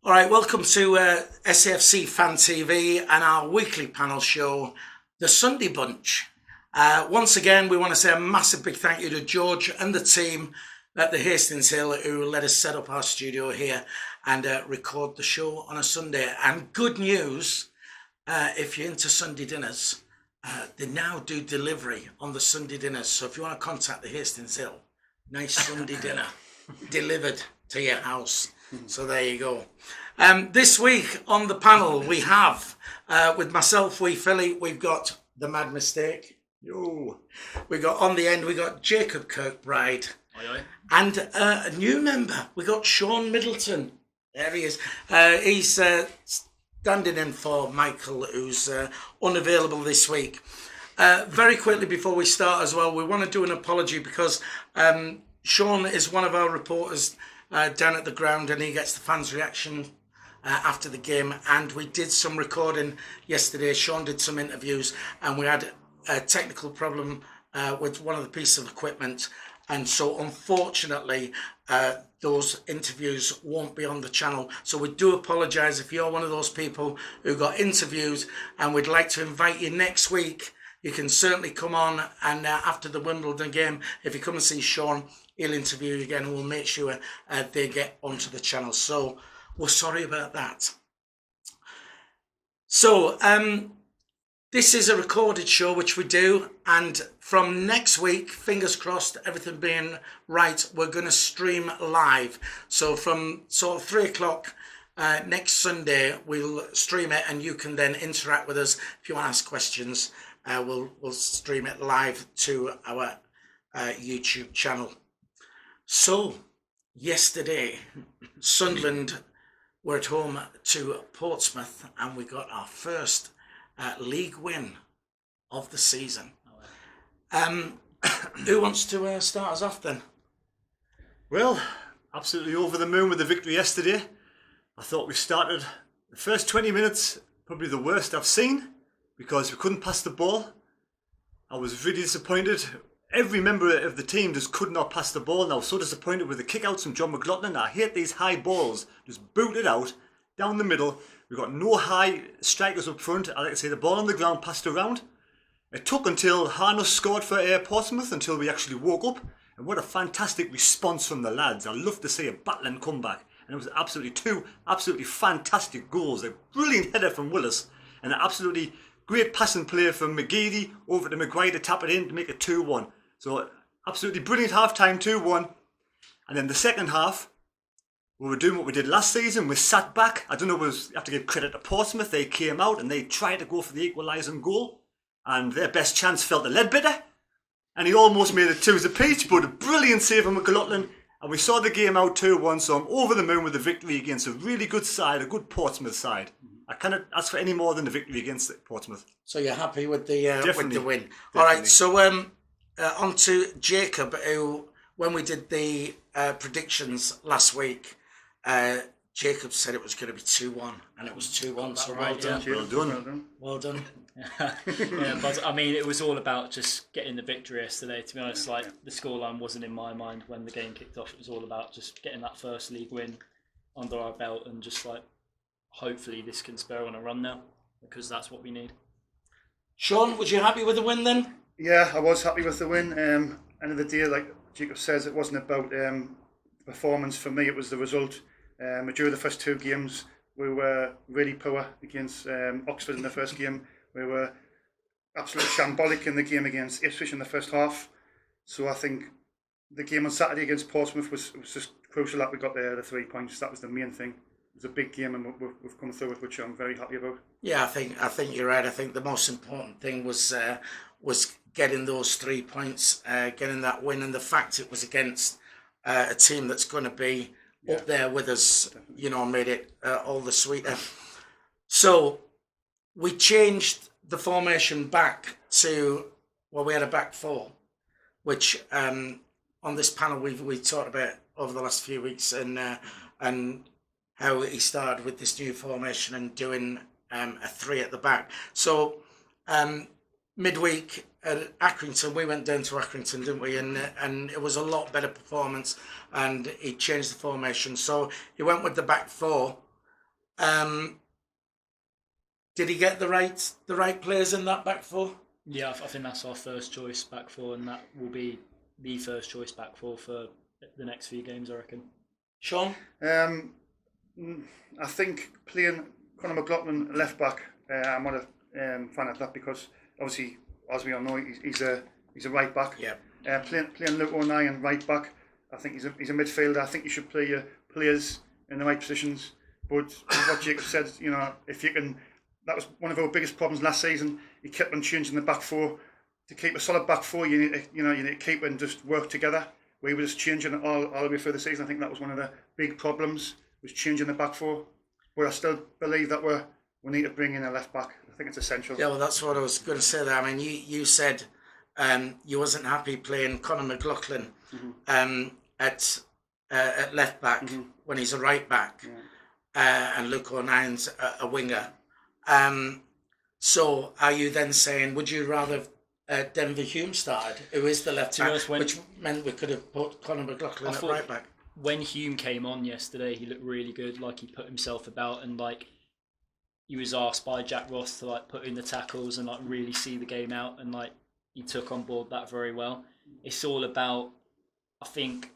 All right, welcome to SAFC Fan TV and our weekly panel show, The Sunday Bunch. Once again, we want to say a massive big thank you to George and the team at the Hastings Hill who let us set up our studio here and record the show on a Sunday. And good news, if you're into Sunday dinners, they now do delivery on the Sunday dinners. So if you want to contact the Hastings Hill, nice Sunday dinner delivered to your house. So there you go. This week on the panel we have, with myself, Phillie, we've got the Mad Mistake. Yo. We got on the end, we got Jacob Kirkbride. Aye. And a new member, we got Shaun Middleton. There he is. He's standing in for Michael, who's unavailable this week. Very quickly before we start as well, we want to do an apology because Shaun is one of our reporters down at the ground and he gets the fans' reaction after the game, and we did some recording yesterday. Shaun did some interviews and we had a technical problem with one of the pieces of equipment, and so unfortunately those interviews won't be on the channel. So we do apologise if you're one of those people who got interviewed, and we'd like to invite you next week. You can certainly come on, and after the Wimbledon game, if you come and see Shaun, he'll interview you again and we'll make sure they get onto the channel. So we're sorry about that. So this is a recorded show, which we do, and from next week, fingers crossed, everything being right, we're going to stream live. So from sort of 3 o'clock next Sunday, we'll stream it, and you can then interact with us. If you want to ask questions, we'll stream it live to our YouTube channel. So yesterday, Sunderland were at home to Portsmouth, and we got our first league win of the season. Who wants to start us off then? Well, absolutely over the moon with the victory yesterday. I thought we started the first 20 minutes probably the worst I've seen, because we couldn't pass the ball. I was really disappointed. Every member of the team just could not pass the ball, and I was so disappointed with the kick-outs from John McLaughlin. I hate these high balls, just booted out, down the middle. We've got no high strikers up front. I like to say the ball on the ground passed around. It took until Harness scored for Portsmouth until we actually woke up. And what a fantastic response from the lads. I love to see a battling comeback. And it was two absolutely fantastic goals. A brilliant header from Willis and an absolutely great passing play from McGeady over to Maguire to tap it in to make it 2-1. So absolutely brilliant half-time, 2-1. And then the second half, we were doing what we did last season. We sat back. I don't know, you have to give credit to Portsmouth. They came out and they tried to go for the equalising goal. And their best chance fell to Ledbetter. And he almost made it 2 as a peach, but a brilliant save from McLaughlin. And we saw the game out 2-1, so I'm over the moon with the victory against a really good side, a good Portsmouth side. I cannot ask for any more than the victory against Portsmouth. So you're happy with the win? Definitely. All right, so on to Jacob, who, when we did the predictions last week, Jacob said it was going to be 2-1, and it was 2-1, so right, well done. Yeah, but I mean, it was all about just getting the victory yesterday. To be honest, the scoreline wasn't in my mind when the game kicked off. It was all about just getting that first league win under our belt, and just hopefully this can spur on a run now, because that's what we need. Shaun, was you happy with the win then? Yeah, I was happy with the win. End of the day, like Jacob says, it wasn't about performance for me. It was the result. During the first 2 games, we were really poor against Oxford in the first game. We were absolutely shambolic in the game against Ipswich in the first half. So I think the game on Saturday against Portsmouth was just crucial that we got the 3 points. That was the main thing. It was a big game, and we've come through it, which I'm very happy about. Yeah, I think you're right. I think the most important thing was getting those 3 points, getting that win, and the fact it was against a team that's going to be up there with us, made it all the sweeter. So we changed the formation back to, we had a back 4, which on this panel we talked about over the last few weeks, and how he started with this new formation and doing a 3 at the back. So midweek at Accrington, we went down to Accrington, didn't we? And it was a lot better performance, and he changed the formation. So he went with the back 4, Did he get the right players in that back four? Yeah, I think that's our first choice back four, and that will be the first choice back four for the next few games, I reckon. Sean? I think playing Conor McLaughlin left back, I'm not a fan of that because obviously, as we all know, he's a right back. Yeah. Playing Luke O'Neill right back, I think he's a midfielder. I think you should play your players in the right positions. But what Jacob said, if you can, that was one of our biggest problems last season. He kept on changing the back four. To keep a solid back four, you need to keep and just work together. We were just changing it all the way through the season. I think that was one of the big problems, was changing the back four. But I still believe that we need to bring in a left back. I think it's essential. Yeah, well, that's what I was going to say there. I mean, you said you wasn't happy playing Conor McLaughlin at left back when he's a right back, and Luke O'Nine's a winger. So are you then saying, would you rather Denver Hume started, who is the left back, which meant we could have put Conor McLaughlin at right back? When Hume came on yesterday, he looked really good. Like, he put himself about, and like he was asked by Jack Ross to like put in the tackles and like really see the game out, and like he took on board that very well. It's all about, I think,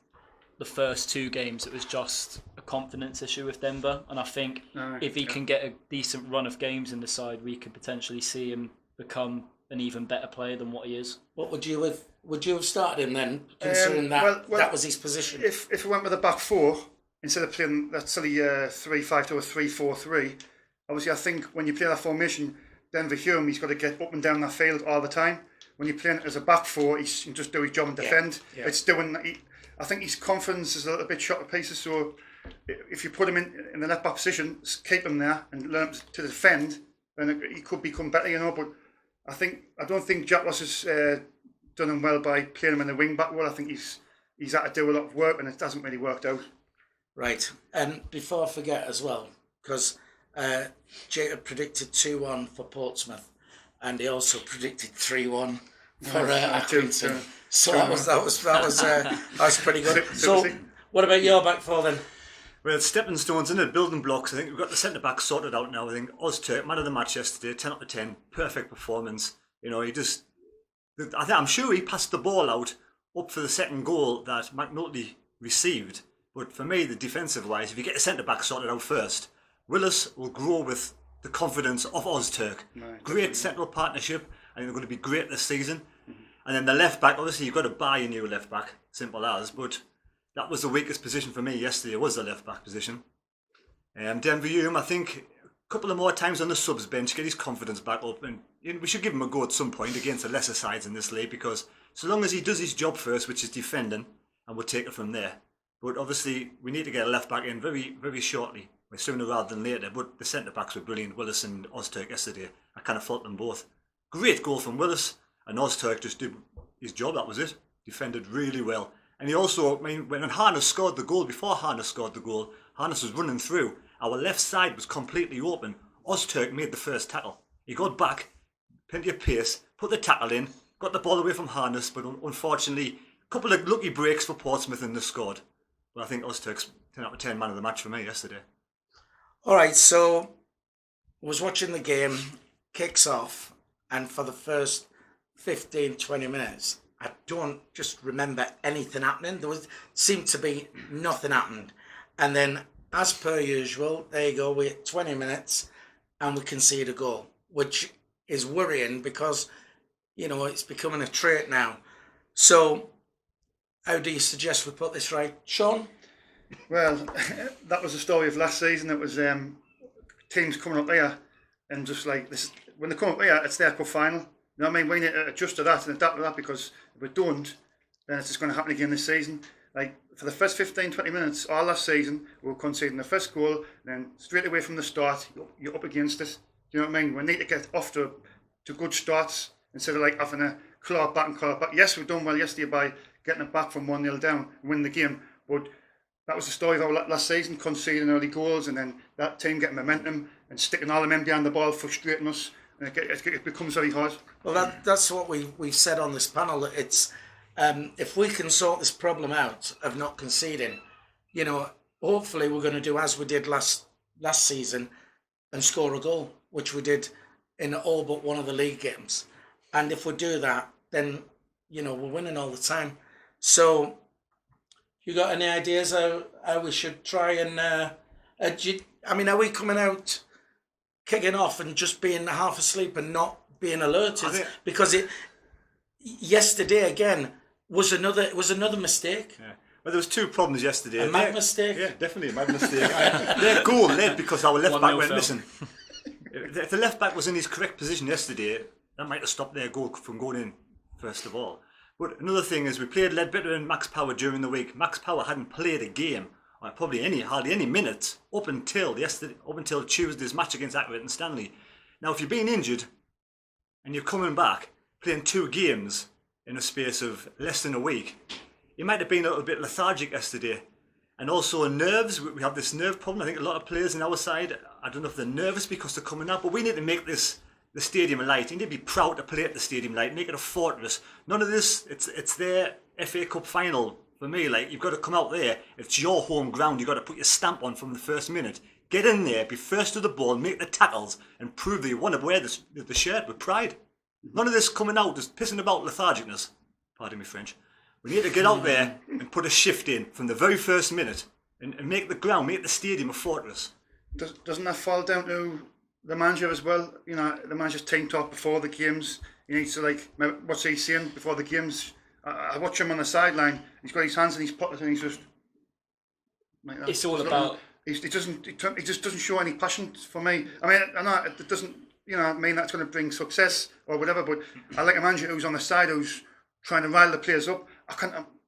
the first two games it was just a confidence issue with Denver, and I think if he can get a decent run of games in the side, we could potentially see him become an even better player than what he is. What would you have started him then, considering that was his position? If we went with a back four instead of playing that silly 3-5 or 3-4-3, obviously I think when you play that formation, Denver Hume, he's got to get up and down that field all the time. When you're playing as a back four, he can just do his job and defend. Yeah. It's doing. I think his confidence is a little bit shot to pieces. So if you put him in the left back position, keep him there and learn to defend, then he could become better, But I don't think Jack Ross has done him well by playing him in the wing back role. I think he's had to do a lot of work, and it hasn't really worked out. Right, and before I forget as well, because Jacob predicted 2-1 for Portsmouth, and he also predicted 3-1 for Accrington. So that was pretty good. So, what about your back four then? Well, stepping stones in it, building blocks. I think we've got the centre back sorted out now. I think Ozturk, man of the match yesterday, 10 out of 10, perfect performance. I'm sure he passed the ball out up for the second goal that McNulty received. But for me, the defensive wise, if you get the centre back sorted out first, Willis will grow with the confidence of Ozturk. Great central partnership. I think they're going to be great this season. And then the left back, obviously you've got to buy a new left back, simple as. But that was the weakest position for me yesterday, was the left back position. Denver Hume, I think a couple of more times on the subs bench, get his confidence back up, and we should give him a go at some point against the lesser sides in this league, because so long as he does his job first, which is defending, and we'll take it from there. But obviously we need to get a left back in very, very shortly, sooner rather than later. But the centre backs were brilliant, Willis and Ozturk yesterday. I kind of fault them both. Great goal from Willis, and Ozturk just did his job. That was it. Defended really well. And he also, when Harness scored the goal, before Harness scored the goal, Harness was running through. Our left side was completely open. Ozturk made the first tackle. He got back, plenty of pace, put the tackle in, got the ball away from Harness, but unfortunately, a couple of lucky breaks for Portsmouth and they scored. But I think Ozturk's 10 out of 10 man of the match for me yesterday. All right, so I was watching the game, kicks off, and for the first 15, 20 minutes, I don't just remember anything happening. There seemed to be nothing happened. And then, as per usual, there you go, we're at 20 minutes and we concede a goal, which is worrying because, it's becoming a trait now. So, how do you suggest we put this right? Sean? Well, that was the story of last season. It was teams coming up here and just like this. When they come up here, it's their cup final. You know what I mean? We need to adjust to that and adapt to that, because if we don't, then it's just going to happen again this season. Like, for the first 15, 20 minutes, all last season, we were conceding the first goal, and then straight away from the start, you're up against it. Do you know what I mean? We need to get off to good starts instead of like having a claw back. Yes, we've done well yesterday by getting it back from 1-0 down and winning the game, but that was the story of our last season, conceding early goals, and then that team getting momentum and sticking all the men behind the ball, frustrating us. It becomes very hard. Well, that's what we've said on this panel. It's if we can sort this problem out of not conceding, hopefully we're going to do as we did last last season and score a goal, which we did in all but one of the league games. And if we do that, then, we're winning all the time. So, you got any ideas how we should try and... are we coming out kicking off and just being half asleep and not being alerted? Because yesterday, again, was another mistake. Yeah. Well, there was two problems yesterday. A mad mistake? Yeah, definitely a mad mistake. Their goal led because our left back went missing. If the left back was in his correct position yesterday, that might have stopped their goal from going in, first of all. But another thing is we played Ledbetter and Max Power during the week. Max Power hadn't played a game, or hardly any minutes, up until Tuesday's match against Accrington and Stanley. Now, if you've been injured and you're coming back, playing 2 games in a space of less than a week, you might have been a little bit lethargic yesterday. And also nerves, we have this nerve problem. I think a lot of players on our side, I don't know if they're nervous because they're coming out, but we need to make the stadium a light. You need to be proud to play at the stadium light, make it a fortress. None of this, it's their FA Cup final for me. Like, you've got to come out there, it's your home ground, you've got to put your stamp on from the first minute. Get in there, be first to the ball, make the tackles, and prove that you want to wear the shirt with pride. None of this coming out, just pissing about lethargicness. Pardon me French. We need to get out there and put a shift in from the very first minute and make the stadium a fortress. Doesn't that fall down to the manager as well? The manager's team talk before the games. He needs to, what's he saying before the games? I watch him on the sideline. He's got his hands in his pockets and he's just like that. It's all about... He just doesn't show any passion for me. I mean, I know it doesn't, that's going to bring success or whatever, but I like a manager who's on the side, who's trying to rile the players up.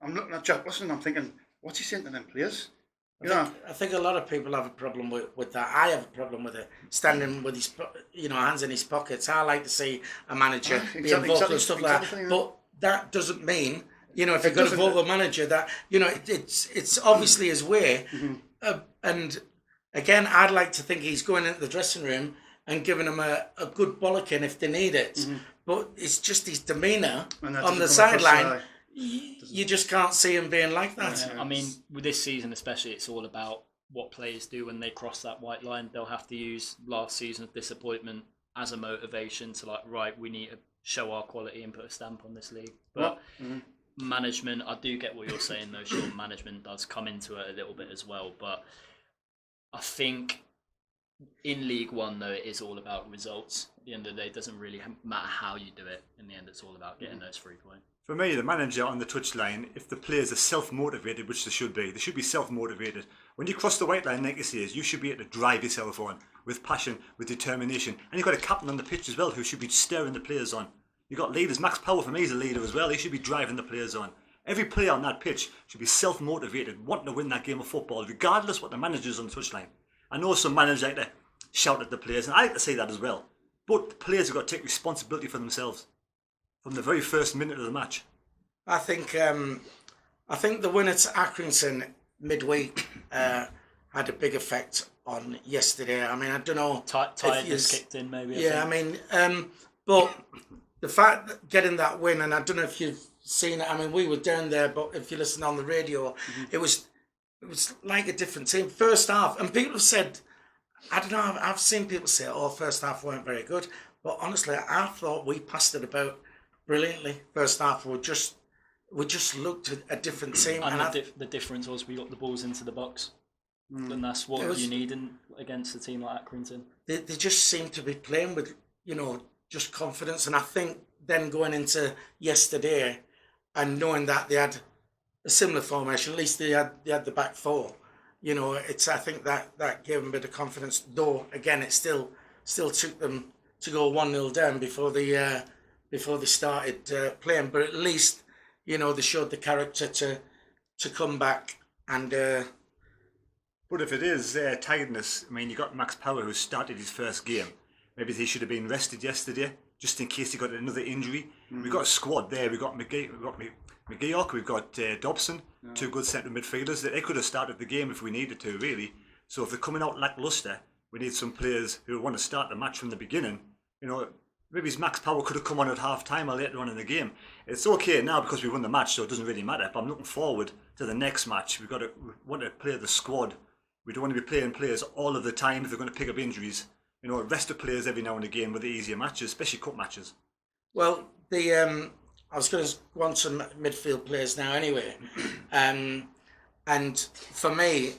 I'm looking at Jack Wilson and I'm thinking, what's he saying to them players? I think a lot of people have a problem with that. I have a problem with it. Standing with his, hands in his pockets. I like to see a manager being vocal and stuff like that. But that doesn't mean, if you've got a vocal manager, that it's obviously his way. And again, I'd like to think he's going into the dressing room and giving them a good bollocking if they need it. But it's just his demeanour on the sideline. You just can't see him being like that. Yeah. I mean, with this season especially, it's all about what players do when they cross that white line. They'll have to use last season's disappointment as a motivation to we need to show our quality and put a stamp on this league. But management, I do get what you're saying though, Sean. Management does come into it a little bit as well. But I think in League One, though, it is all about results. At the end of the day, it doesn't really matter how you do it. In the end, it's all about getting those 3 points. For me, the manager on the touchline, if the players are self-motivated, which they should be self-motivated. When you cross the white line, like you say, you should be able to drive yourself on with passion, with determination. And you've got a captain on the pitch as well who should be stirring the players on. You've got leaders. Max Power, for me, is a leader as well. He should be driving the players on. Every player on that pitch should be self-motivated, wanting to win that game of football, regardless what the manager's on the touchline. I know some managers like to shout at the players, and I like to say that as well. But the players have got to take responsibility for themselves from the very first minute of the match. I think the win at Accrington midweek had a big effect on yesterday. I mean, I don't know. Tiredness kicked in, maybe. But the fact that getting that win, and I don't know if you've seen it. I mean, we were down there, but if you listen on the radio, it was like a different team. First half, and people have said, I don't know, I've seen people say, first half weren't very good. But honestly, I thought we passed it about brilliantly. First half, we just looked at a different team. And the difference was we got the balls into the box. And that's what you need against a team like Accrington. They just seem to be playing with, just confidence. And I think then going into yesterday and knowing that they had a similar formation, at least they had the back four. I think that gave them a bit of confidence. Though again, it still took them to go 1-0 down before they started playing. But at least they showed the character to come back and. But if it is tiredness, I mean, you got Max Power who started his first game. Maybe he should have been rested yesterday, just in case he got another injury. We've got a squad there. We've got McGeoch, we've got Dobson, 2 good centre midfielders. They could have started the game if we needed to, really. So if they're coming out lacklustre, we need some players who want to start the match from the beginning. Maybe his Max Power could have come on at half time or later on in the game. It's okay now because we won the match, so it doesn't really matter. But I'm looking forward to the next match. We want to play the squad We don't want to be playing players all of the time if they're going to pick up injuries. You know, rest the players every now and again with the easier matches, especially cup matches. Well, I was going to go on to midfield players now anyway. And for me,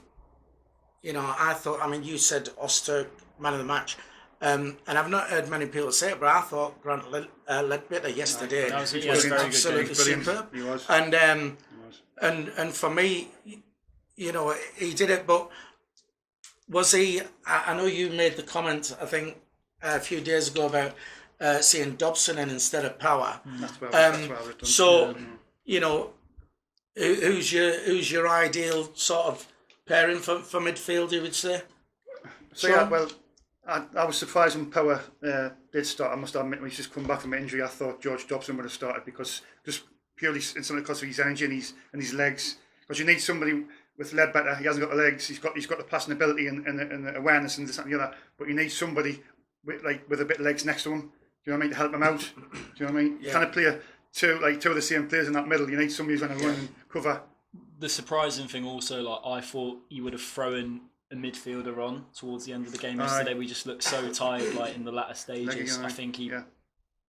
you know, I thought, I mean, you said Oster, man of the match. And I've not heard many people say it, but I thought Grant Ledbetter yesterday That was was very absolutely good superb. He was. And for me, you know, he did it, but was he, I know you made the comment, I think, a few days ago about seeing Dobson in instead of Power. That's what I was done. So, you know, who's your ideal sort of pairing for midfield, you would say? So yeah, well, I was surprised when Power did start. I must admit, when he's just come back from injury, I thought George Dobson would have started because just purely instantly because of his energy and his legs. Because you need somebody with Ledbetter. He hasn't got the legs. He's got the passing ability and the awareness and this and the other. But you need somebody with a bit of legs next to him. Do you know what I mean? To help him out. Do you know what I mean? Yeah. You can't play two of the same players in that middle. You need somebody who's going to run and cover. The surprising thing also, like I thought you would have thrown a midfielder on towards the end of the game yesterday. We just looked so tired, like in the latter stages. I think he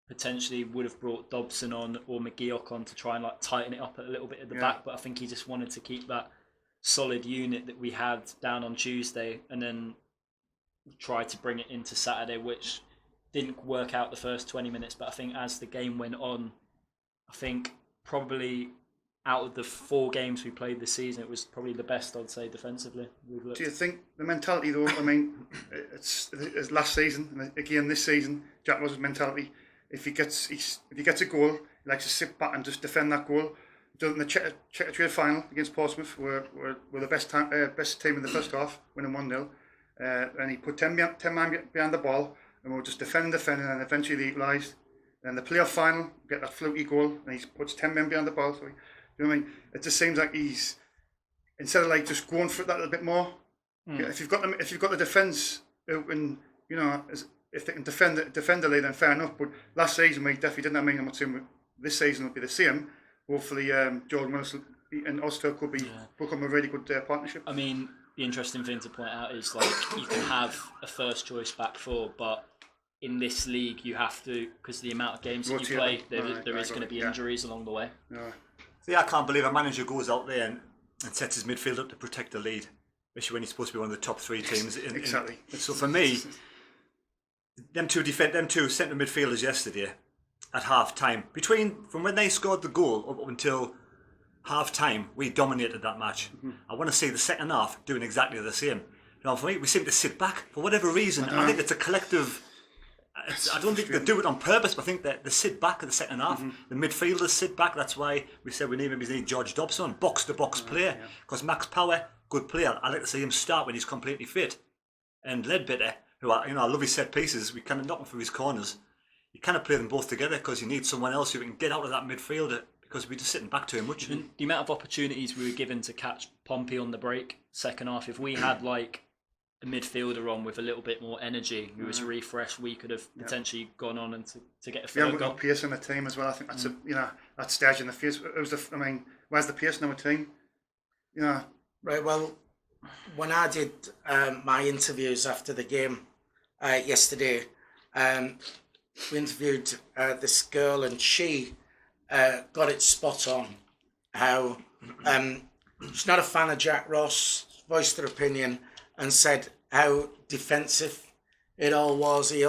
potentially would have brought Dobson on or McGeoch on to try and like tighten it up a little bit at the back, but I think he just wanted to keep that solid unit that we had down on Tuesday and then try to bring it into Saturday, which didn't work out the first 20 minutes. But I think as the game went on, I think probably out of the 4 games we played this season, it was probably the best, I'd say, defensively. Do you think the mentality though, I mean, it's last season, and again this season, Jack Ross's mentality, if he gets a goal, he likes to sit back and just defend that goal. Done the Checker final against Portsmouth, we're the best team in the first half, winning 1-0. And he put 10 man behind the ball, and we were just defending, and eventually they equalised. And the playoff final, get that fluky goal, and he puts 10 men behind the ball. So, you know what I mean? It just seems like he's, instead of like just going for it that little bit more. If you've got the defence open, you know, if they can defend the lead, then fair enough. But last season we definitely didn't. I mean, I'm not saying this season will be the same. Hopefully, Jordan Willis and Oster could become a really good partnership. I mean, the interesting thing to point out is like you can have a first choice back four, but in this league you have to, because the amount of games that you play, there is going to be injuries along the way. See, I can't believe a manager goes out there and sets his midfield up to protect the lead, especially when he's supposed to be one of the top 3 teams. Exactly. So for me, them two centre midfielders yesterday at half time, from when they scored the goal up until half time, we dominated that match. I want to see the second half doing exactly the same. Now, for me, we seem to sit back for whatever reason. I think it's a collective. I don't think they do it on purpose, but I think that they sit back in the second half. The midfielders sit back. That's why we said we need George Dobson, box to box player, because Max Power, good player. I like to see him start when he's completely fit. And Ledbetter, who I love his set pieces. We kind of knock him through his corners. You kind of play them both together because you need someone else who can get out of that midfielder, because we're just sitting back too much. The amount of opportunities we were given to catch Pompey on the break second half, if we had like a midfielder on with a little bit more energy, who was refreshed, we could have potentially gone on and to get a third goal. We've got Pearce in the team as well. I think that's that stage in the face. Where's the Pearce in our team? Right. Well, when I did my interviews after the game yesterday, we interviewed this girl, and she got it spot on. How she's not a fan of Jack Ross, voiced her opinion, and said how defensive it all was. He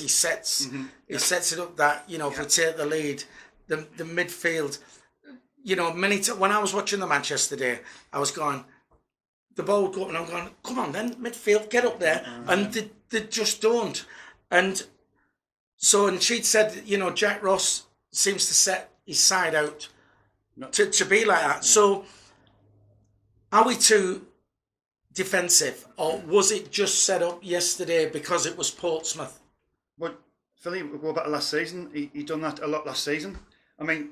sets it up that, if we take the lead, the midfield, when I was watching the match yesterday, I was going, the ball would go up and I'm going, come on then, midfield, get up there. And they just don't. And she'd said, Jack Ross seems to set his side out to be like that. So are we too defensive, or was it just set up yesterday because it was Portsmouth? Well, Phillie, we'll go back to last season. He done that a lot last season. I mean,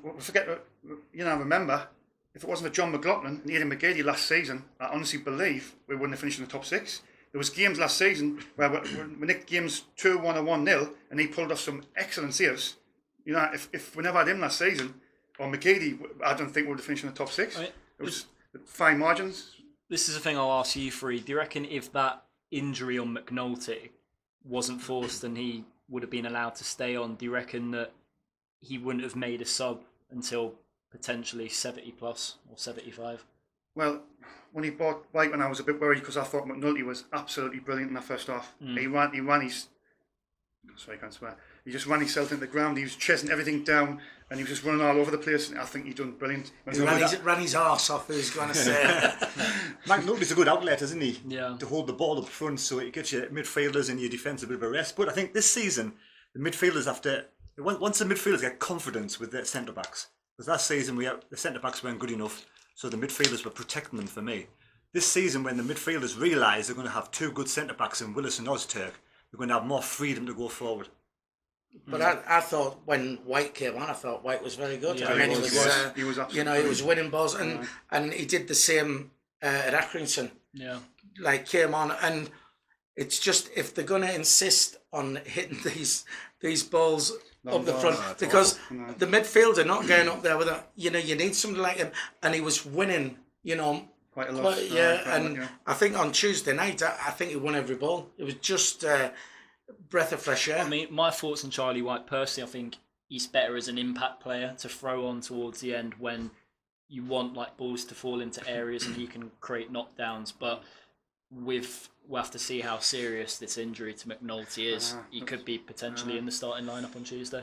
remember, if it wasn't for John McLaughlin and Aidan McGeady last season, I honestly believe we wouldn't have finished in the top 6. There was games last season where we nicked games 2-1 or 1-0, and he pulled off some excellent saves. If we never had him last season, or McGeady, I don't think we would have finished in the top 6. Right. It was fine margins. this is the thing I'll ask you three. Do you reckon if that injury on McNulty wasn't forced and he would have been allowed to stay on, do you reckon that he wouldn't have made a sub until potentially 70 plus or 75? Well, when he bought White, when I was a bit worried because I thought McNulty was absolutely brilliant in that first half. He ran his. Sorry, I can't swear. He just ran himself into the ground. He was chasing everything down, and he was just running all over the place. And I think he done brilliant. He ran his arse off. Who's going to say? McNulty's a good outlet, isn't he? Yeah. To hold the ball up front, so it gives your midfielders and your defence a bit of a rest. But I think this season, the midfielders once the midfielders get confidence with their centre backs, because last season the centre backs weren't good enough, so the midfielders were protecting them for me. This season, when the midfielders realise they're going to have two good centre backs in Willis and Ozturk, they're going to have more freedom to go forward. But I thought when White came on, I thought White was very good. Yeah, I mean, he was he was winning balls, and he did the same at Accrington. Yeah. Like came on, and it's just if they're going to insist on hitting these balls up the front, because the midfielder not going up there with a, you need somebody like him, and he was winning, quite a lot. I think on Tuesday night, I think he won every ball. It was just breath of fresh air. I mean, my thoughts on Charlie White personally, I think he's better as an impact player to throw on towards the end when you want like balls to fall into areas and he can create knockdowns. But we'll have to see how serious this injury to McNulty is. He could be potentially in the starting lineup on Tuesday.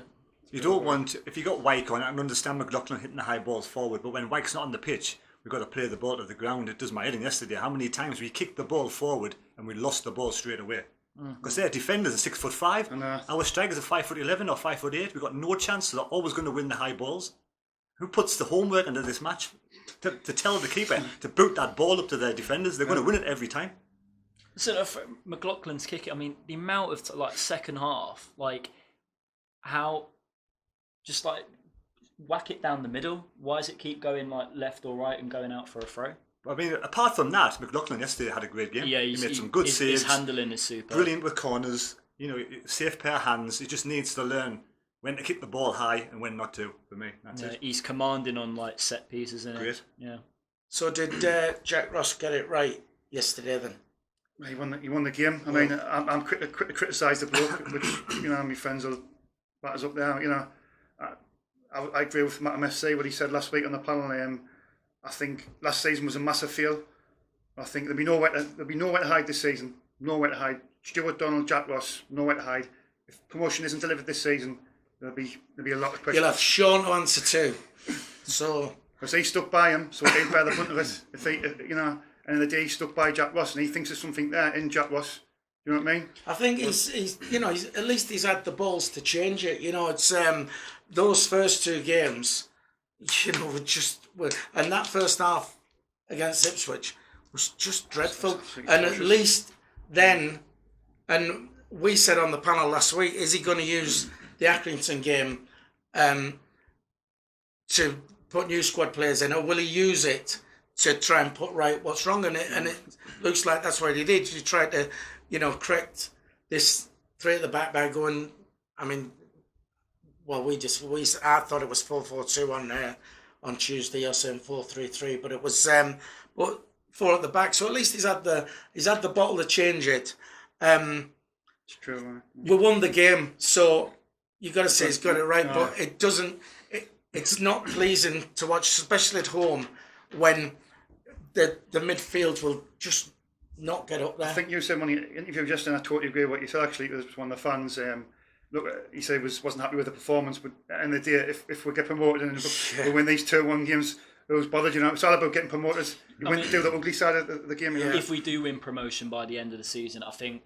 You don't want, if you got Wyke on, I can understand McLaughlin hitting the high balls forward, but when Wyke's not on the pitch, we've got to play the ball to the ground. It does my head in yesterday how many times we kicked the ball forward and we lost the ball straight away. Because their defenders are 6'5", our strikers are 5'11" or 5'8". We've got no chance, so they're always going to win the high balls. Who puts the homework into this match to tell the keeper to boot that ball up to their defenders? They're going to win it every time. So McLaughlin's kick, I mean, the amount of like second half, like how just like whack it down the middle. Why does it keep going like left or right and going out for a throw? I mean, apart from that, McLaughlin yesterday had a great game. Yeah, he made some good saves. His handling is super. Brilliant with corners. Safe pair of hands. He just needs to learn when to kick the ball high and when not to. For me, that's it. He's commanding on like set pieces, isn't Great. Yeah. So did Jack Ross get it right yesterday then? He won the game. I mean, I'm quick to criticise the bloke, which my friends will bat us up there. I agree with Matt MSC what he said last week on the panel. I think last season was a massive fail. I think there'll be nowhere to hide this season. Nowhere to hide. Stuart Donald, Jack Ross, nowhere to hide. If promotion isn't delivered this season, there'll be a lot of questions. You'll have Sean to answer too. So because he stuck by him, so he'd bear the brunt of it. If he, and the day he stuck by Jack Ross, and he thinks there's something there in Jack Ross. You know what I mean? I think he's at least he's had the balls to change it. It's those first two games. And that first half against Ipswich was just dreadful. And at least then, and we said on the panel last week, is he going to use the Accrington game to put new squad players in, or will he use it to try and put right what's wrong in it? And it looks like that's what he did. He tried to, correct this three at the back by going. I mean, well, I thought it was 4-4-2 on Tuesday. You're saying 4-3-3, but it was but 4 at the back. So at least he's had the bottle to change it. It's true. We won the game, so you got to say he's got it right. But it doesn't. It's not pleasing to watch, especially at home, when the midfield will just not get up there. I think you said when you interviewed Justin, I totally agree with what you said. Actually, it was one of the fans. Look, he said he wasn't happy with the performance, but at the end of the day, if we get promoted and we win these 2-1 games, who's bothered? It's all about getting promoted. You wouldn't do the ugly side of the game. If we do win promotion by the end of the season, I think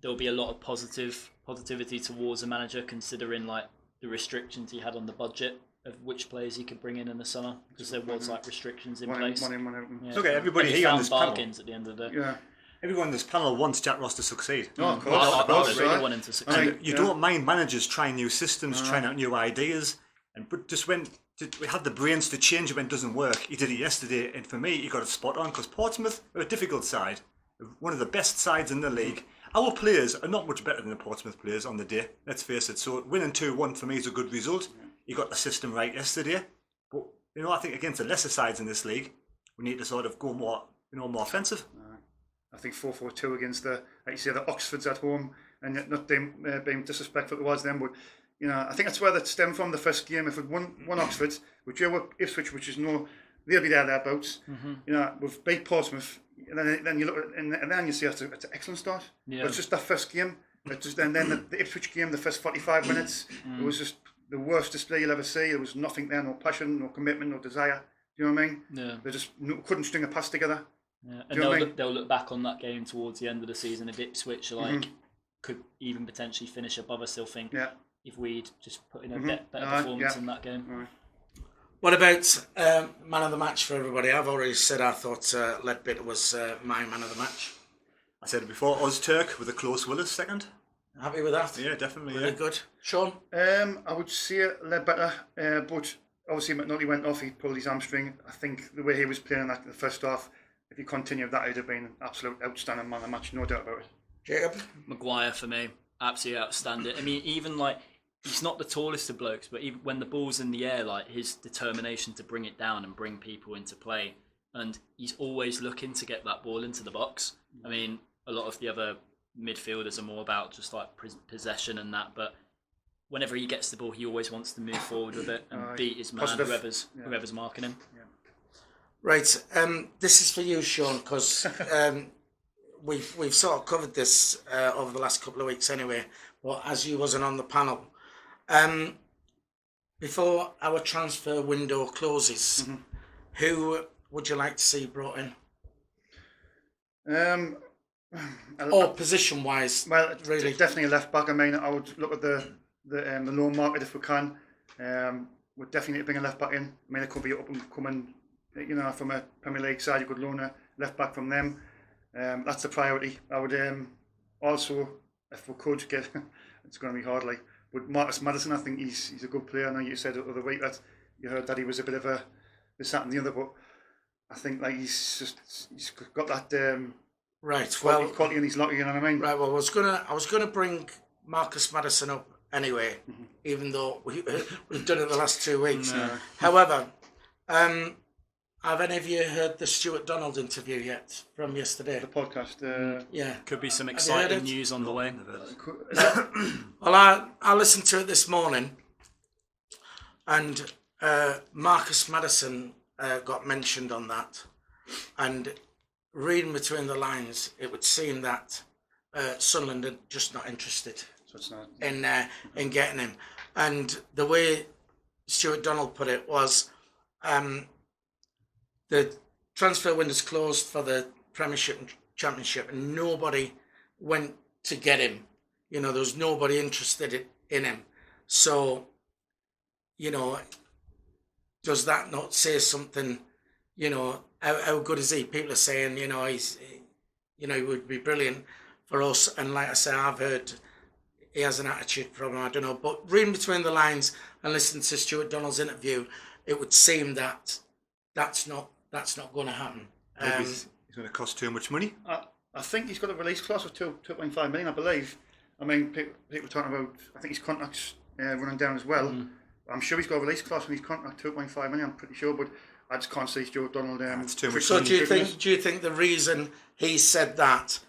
there'll be a lot of positivity towards the manager, considering like the restrictions he had on the budget of which players he could bring in the summer, because there was like restrictions in place. One out. Yeah. Okay, everybody and here on found this bargains panel. at the end of the day. Yeah. Everyone on this panel wants Jack Ross to succeed. No, of course. I really want him to succeed. And you don't mind managers trying new systems, trying out new ideas, but just when we had the brains to change it when it doesn't work. He did it yesterday, and for me, he got it spot on, because Portsmouth are a difficult side, one of the best sides in the league. Our players are not much better than the Portsmouth players on the day, let's face it. So winning 2-1 for me is a good result. He got the system right yesterday. But, I think against the lesser sides in this league, we need to sort of go more, more offensive. I think 4-4-2 against like you say, the Oxfords at home, and not being disrespectful towards them, but I think that's where that stemmed from. The first game, if it won Oxford, which were Ipswich, which is they'll be thereabouts. We've beat Portsmouth, and then you look at, and then you see it's an excellent start. Yeah. But it's just that first game, and then the Ipswich game, the first 45 minutes, it was just the worst display you'll ever see. There was nothing there, no passion, no commitment, no desire. Do you know what I mean? Yeah. They just couldn't string a pass together. Yeah. And they'll look back on that game towards the end of the season if Ipswich could even potentially finish above us. They'll think if we'd just put in a better performance in that game. Right. What about man of the match for everybody? I've already said I thought Leadbitter was my man of the match. I said it before, Ozturk with a close Willis second. Happy with that? Yeah, definitely. Really good. Sean? I would say Leadbitter, but obviously McNulty went off. He pulled his hamstring. I think the way he was playing that in the first half, if he continued that, he'd have been an absolute outstanding man of the match, no doubt about it. Jacob? Maguire for me, absolutely outstanding. I mean, even he's not the tallest of blokes, but even when the ball's in the air, his determination to bring it down and bring people into play, and he's always looking to get that ball into the box. I mean, a lot of the other midfielders are more about just possession and that, but whenever he gets the ball, he always wants to move forward with it and beat his man, whoever's marking him. Yeah. Right, this is for you, Sean, because we've sort of covered this over the last couple of weeks anyway, but as you wasn't on the panel, before our transfer window closes, who would you like to see brought in? Or position-wise? Well, really, definitely a left back. I mean, I would look at the loan market if we can. We'd definitely bring a left back in. I mean, it could be up and coming, from a Premier League side. You could loan a left back from them. That's the priority. I would also, if we could get, it's going to be hard, but Marcus Maddison, I think he's a good player. I know you said the other week that you heard that he was a bit of a this, that, and the other, but I think he's got that right. quality in his locker. You know what I mean? Right. Well, I was gonna bring Marcus Maddison up anyway, even though we've done it the last 2 weeks. No. However, have any of you heard the Stuart Donald interview yet from yesterday? The podcast. Yeah. Could be some Have you exciting heard it? news on the way. Well, I listened to it this morning, and Marcus Maddison got mentioned on that, and reading between the lines, it would seem that Sunderland are just not interested So it's not. in getting him. And the way Stuart Donald put it was, the transfer window's closed for the Premiership and Championship, and nobody went to get him. There was nobody interested in him. So, does that not say something? How good is he? People are saying, he's, he would be brilliant for us. And like I say, I've heard he has an attitude problem. I don't know, but reading between the lines and listening to Stuart Donald's interview, it would seem that that's not going to happen. He's going to cost too much money. I think he's got a release clause of 2.5 million, I believe. I mean, people talking about. I think his contract's running down as well. I'm sure he's got a release clause in his contract, 2.5 million. I'm pretty sure, but I just can't see Stuart Donald. It's too much. So do you think the reason he said that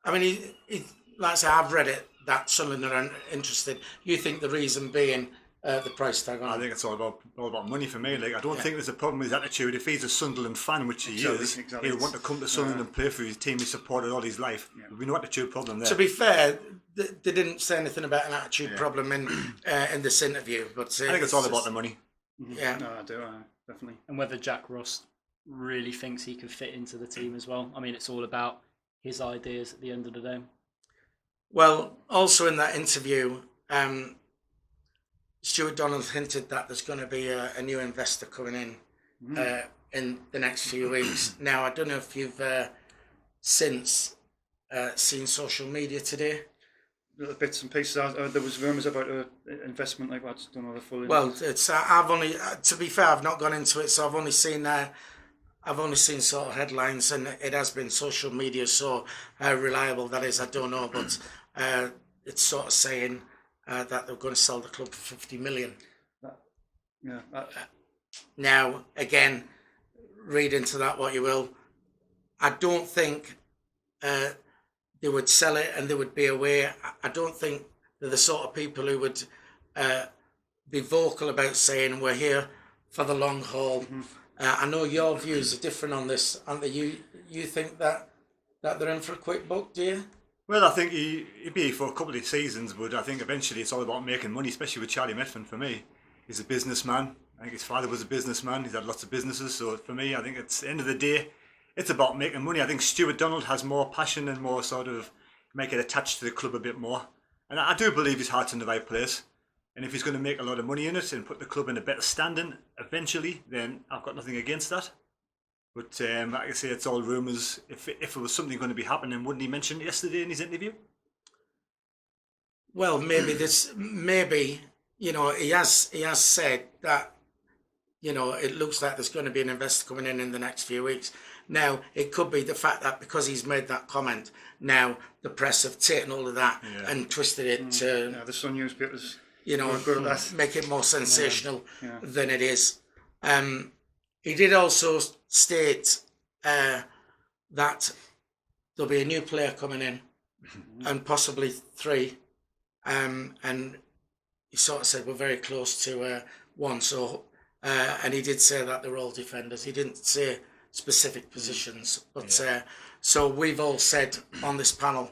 I mean, he like I say, I've read it that Sunderland are interested. You think the reason being the price tag on I it? think it's all about money for me. I don't think there's a problem with his attitude. If he's a Sunderland fan, which he is, exactly. he'll want to come to Sunderland and play for his team he supported all his life. There'll be no attitude problem there. To be fair, they didn't say anything about an attitude problem in this interview. But I think it's all about the money. Yeah. No, I do. Definitely. And whether Jack Ross really thinks he could fit into the team as well. I mean, it's all about his ideas at the end of the day. Well, also in that interview, Stuart Donald hinted that there's going to be a new investor coming in the next few weeks. Now, I don't know if you've since seen social media today. Little bits and pieces. There was rumours about investment like that. I just don't know the full. Well, it's I've only to be fair, I've not gone into it, so I've only seen sort of headlines, and it has been social media. So how reliable that is, I don't know, but it's sort of saying that they're going to sell the club for 50 million. Yeah. Now, again, read into that what you will. I don't think they would sell it and they would be away. I don't think they're the sort of people who would be vocal about saying we're here for the long haul. I know your views are different on this, aren't they? You think that they're in for a quick buck, do you? Well, I think he'd be for a couple of seasons, but I think eventually it's all about making money, especially with Charlie Methven. For me, he's a businessman. I think his father was a businessman. He's had lots of businesses. So for me, I think it's the end of the day, it's about making money. I think Stuart Donald has more passion and more sort of make it attached to the club a bit more. And I do believe his heart's in the right place. And if he's going to make a lot of money in it and put the club in a better standing eventually, then I've got nothing against that. But like I say, it's all rumours. If it was something going to be happening, wouldn't he mention it yesterday in his interview? Well, maybe he has said that, it looks like there's going to be an investor coming in the next few weeks. Now, it could be the fact that because he's made that comment, now the press have taken all of that and twisted it to... the Sun newspapers... good at that. Make it more sensational than it is. He did also state that there'll be a new player coming in, and possibly 3. And he sort of said we're very close to 1. So, and he did say that they're all defenders. He didn't say specific positions, but so we've all said on this panel,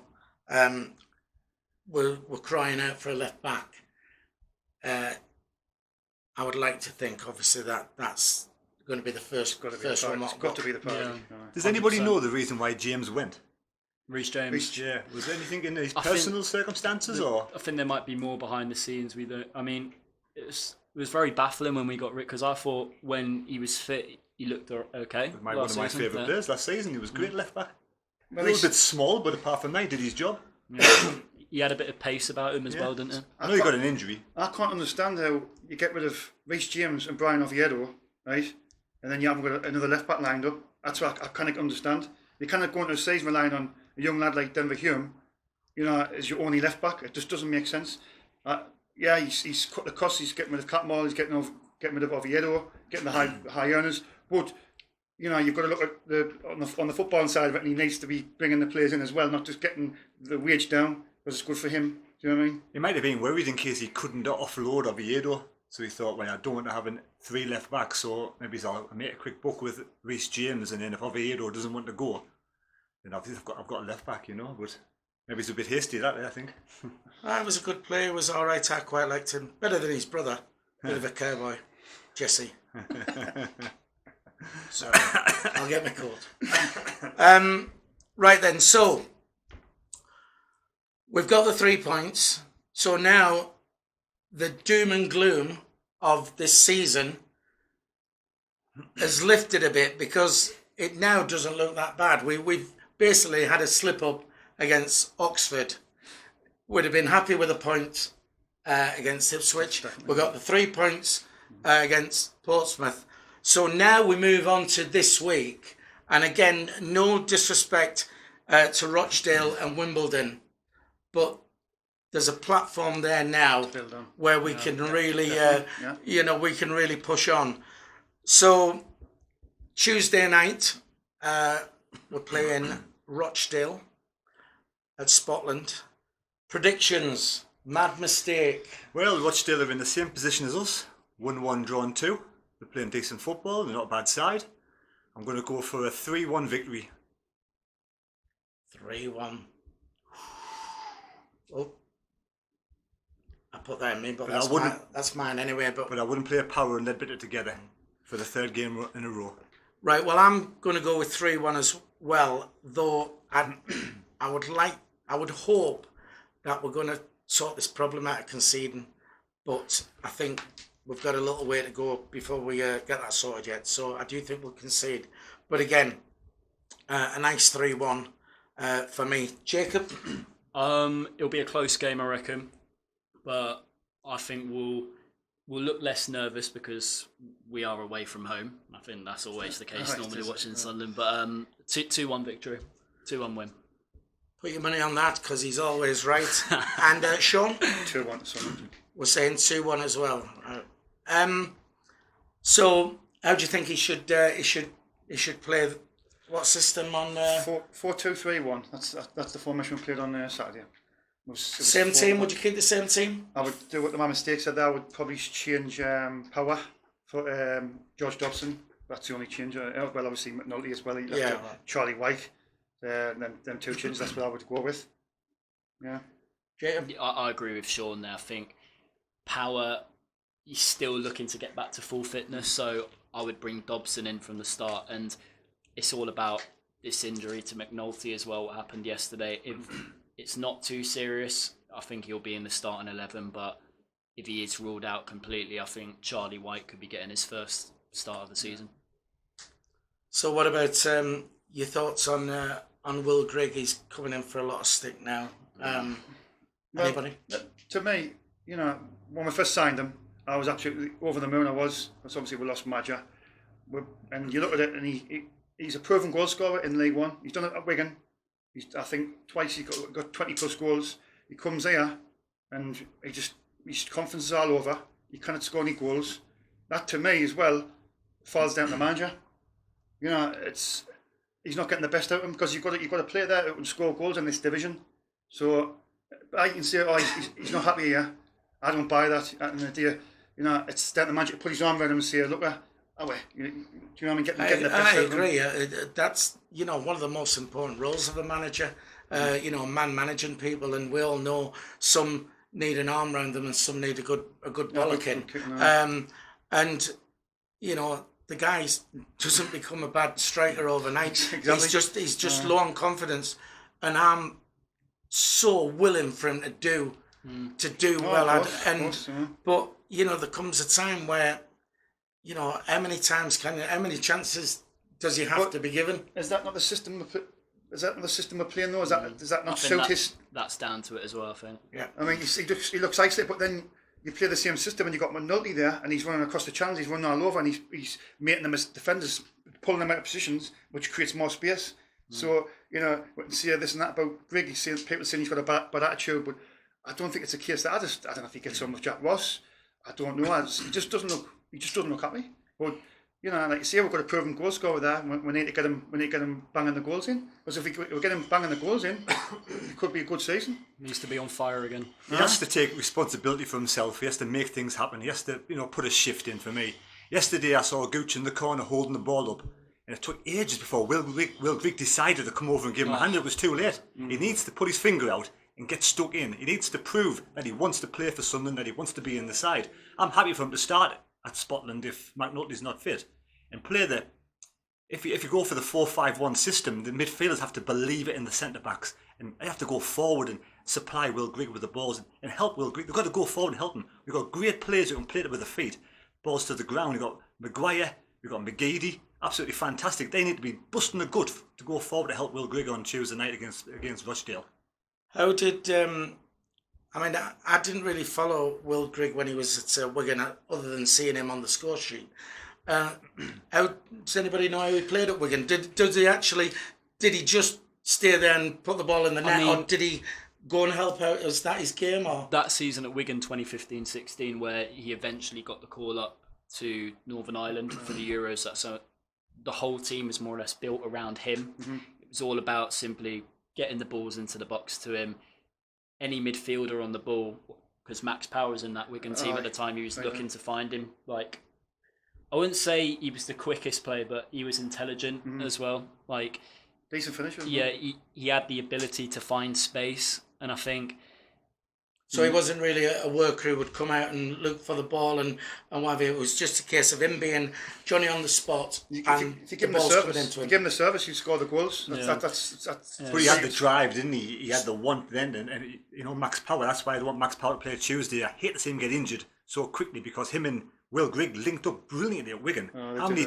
we're crying out for a left back. I would like to think, obviously, that's going to be the first one. It's got to be the priority. Does anybody know the reason why James went? Reece James. Yeah. Was there anything in his personal circumstances, or? I think there might be more behind the scenes. I mean, it was very baffling when we got Rick, because I thought when he was fit, he looked okay. One of my favourite players last season. He was great left back. Well, a little bit small, but apart from that, he did his job. Yeah. He had a bit of pace about him as well, didn't he? I know he got an injury. I can't understand how you get rid of Reece James and Brian Oviedo, right? And then you haven't got another left back lined up. That's what I can't understand. You cannot go into a season relying on a young lad like Denver Hume, as your only left back. It just doesn't make sense. He's cut the costs. He's getting rid of Catmull. He's getting rid of Oviedo, getting the high earners. But you've got to look at on the football side of it, and he needs to be bringing the players in as well, not just getting the wage down because it's good for him. Do you know what I mean? He might have been worried in case he couldn't offload Oviedo. So he thought, well, I don't want to have 3 left backs, so maybe I'll make a quick book with Reece James, and then if Oviedo doesn't want to go, then I've got a left back, But maybe it's a bit hasty, that, I think. It was a good play. It was all right. I quite liked him. Better than his brother. Bit of a cowboy. Jesse. Sorry, I'll get my coat. Right then, so we've got the 3 points. So now the doom and gloom of this season has lifted a bit, because it now doesn't look that bad. We've basically had a slip up against Oxford. Would have been happy with a point against Ipswich. We got the 3 points against Portsmouth. So now we move on to this week, and again, no disrespect to Rochdale and Wimbledon, but there's a platform there now where we can really, we can really push on. So Tuesday night, we're playing Rochdale at Spotland. Predictions, mad mistake. Well, Rochdale are in the same position as us. 1-1 drawn 2. They're playing decent football. They're not a bad side. I'm going to go for a 3-1 victory. 3-1. Oh. I put that in me, but that's mine anyway. But I wouldn't play a Power and Leadbitter together for the 3rd game in a row. Right, well, I'm going to go with 3-1 as well, though I would hope that we're going to sort this problem out of conceding, but I think we've got a little way to go before we get that sorted yet. So I do think we'll concede. But again, a nice 3-1 for me. Jacob? It'll be a close game, I reckon. But I think we'll look less nervous because we are away from home. I think that's always the case normally watching Sunderland. But 2-1 victory, 2-1 win. Put your money on that because he's always right. And Sean? 2-1 Sunderland. We're saying 2-1 as well. So how do you think he should he should play what system on 4-2-3-1. That's the formation we played on Saturday. It was same team? Would you keep the same team? I would do what my mistake said there. I would probably change Power for George Dobson. That's the only change. Well, obviously McNulty as well. Charlie White. Them two changes. That's what I would go with. Yeah. Jacob? I agree with Sean there. I think Power, he's still looking to get back to full fitness, so I would bring Dobson in from the start. And it's all about this injury to McNulty as well, what happened yesterday. If it's not too serious, I think he'll be in the starting 11, but if he is ruled out completely, I think Charlie White could be getting his first start of the season. So what about your thoughts on Will Grigg? He's coming in for a lot of stick now. Anybody? To me, when we first signed him, I was absolutely over the moon. Because obviously we lost Madger. And you look at it, and he's a proven goal scorer in League One. He's done it at Wigan. I think twice he got 20 plus goals. He comes here, and his confidence is all over. He cannot score any goals. That to me as well falls down to the manager. He's not getting the best out of him because you've got a player there who can score goals in this division. So I can say, he's not happy here. I don't buy that. And the idea, it's down to the manager to put his arm around him and say, look, do you know what I mean? Getting the best out of him. I agree. That's one of the most important roles of a manager. Man managing people, and we all know some need an arm around them and some need a good bollocking. And the guy doesn't become a bad striker overnight. Exactly. He's just low on confidence, and I'm so willing for him to do well. But there comes a time where how many chances does he have to be given? Is that not the system? Is that not the system we're playing though? Does that not suit his? That's down to it as well, I think. Yeah. I mean, he looks isolated, but then you play the same system and you've got McNulty there, and he's running across the channels, he's running all over, and he's making them as defenders, pulling them out of positions, which creates more space. So, we can see this and that about Grigg. People saying he's got a bad attitude, but I don't think it's a case that I don't know if he gets on with Jack Ross. I don't know. He just doesn't look happy. But like you say, we've got a proven goal scorer there. We need to get him banging the goals in. Because if we get him banging the goals in, it could be a good season. Needs to be on fire again. He has to take responsibility for himself. He has to make things happen. He has to, put a shift in for me. Yesterday I saw Gooch in the corner holding the ball up, and it took ages before Will Grigg decided to come over and give him a hand. It was too late. He needs to put his finger out and get stuck in. He needs to prove that he wants to play for Sunderland, that he wants to be in the side. I'm happy for him to start at Scotland if McNulty's not fit, and play the. If you go for the 4-5-1 system, the midfielders have to believe it in the centre backs, and they have to go forward and supply Will Grigg with the balls and help Will Grigg. They've got to go forward and help him. We've got great players who can play it with their feet, balls to the ground. We've got Maguire, we've got McGeady, absolutely fantastic. They need to be busting the gut to go forward to help Will Grigg on Tuesday night against Rochdale. How did I didn't really follow Will Grigg when he was at Wigan, other than seeing him on the score sheet. How does anybody know how he played at Wigan? Did he just stay there and put the ball in the net, or did he go and help out? Was that his game? Or that season at Wigan 2015-16, where he eventually got the call up to Northern Ireland for the Euros, so the whole team was more or less built around him. It was all about simply getting the balls into the box to him. Any midfielder on the ball, because Max Power was in that Wigan team at the time, he was looking to find him. I wouldn't say he was the quickest player, but he was intelligent as well. Decent finisher. Yeah, he had the ability to find space, and I think. So he wasn't really a worker who would come out and look for the ball and whatever. It was just a case of him being Johnny on the spot. If you give him the service, you score the goals. That's But he had the drive, didn't he? He had the want then, and Max Power. That's why they want Max Power to play Tuesday. I hate to see him get injured so quickly, because him and Will Grigg linked up brilliantly at Wigan. How many